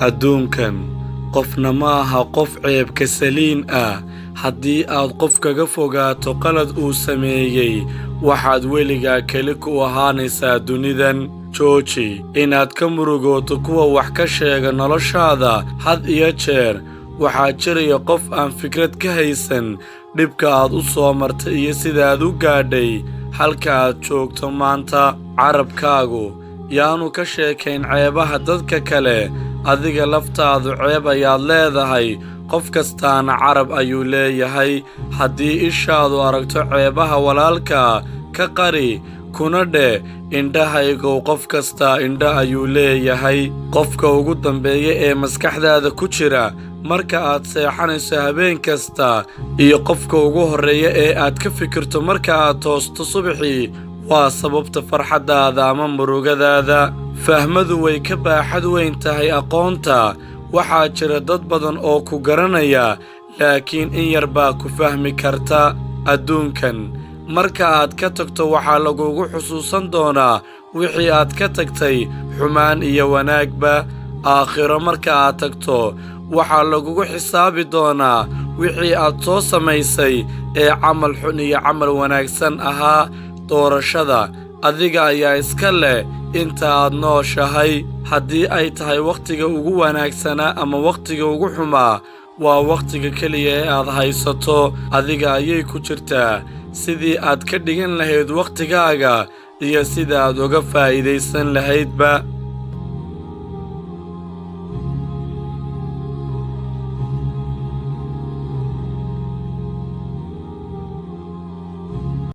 adduunkan qofna ma aha qof ceeb ka saliin ah. haddii aad qof kaga fogaato qalad uu sameeyey waxaad weligaa keli ku ahaanaysaa dunidan. jooji inaad ka murugooto kuwa wax ka sheega noloshaada. had iyo jeer waxaa jiraya qof aan fikrad ka haysan dhibka aad u soo martay iyo sidaaad u gaadhay halka aad joogto maanta. carabkaagu yaanu ka sheekayn ceebaha dadka kale, adiga laftaadu ceeb ayaad leedahay. qof kastaana carab ayuu leeyahay. haddii ishaadu aragto ceebaha walaalka, ka qari kuna dheh indhahaygow qof kastaa indha ayuu leeyahay. qofka ugu dambeeya ee maskaxdaada ku jira marka aad seexanayso habeen kasta iyo qofka ugu horreeya ee aad ka fikirto marka aad toosto subaxii waa sababta farxaddaada ama murugadaada. fahmadu way ka baaxad weyn tahay aqoonta. waxaa jira dad badan oo ku garanaya laakiin in yar baa ku fahmi karta. adduunkan marka aad ka tagto waxaa lagugu xusuusan doonaa wixii aad ka tagtay, xumaan iyo wanaagba. aakhiro marka aad tagto waxaa lagugu xisaabi doonaa wixii aad soo samaysay ee camal xun iyo camal wanaagsan ahaa. doorashada adiga ayaa iska leh inta aad nooshahay. haddii ay tahay wakhtiga ugu wanaagsanaa ama wakhtiga ugu xumaa, waa wakhtiga keliya ee aad haysato. adiga ayay ku jirtaa sidii aad ka dhigan lahayd wakhtigaaga iyo sida aad uga faa'iidaysan lahaydba.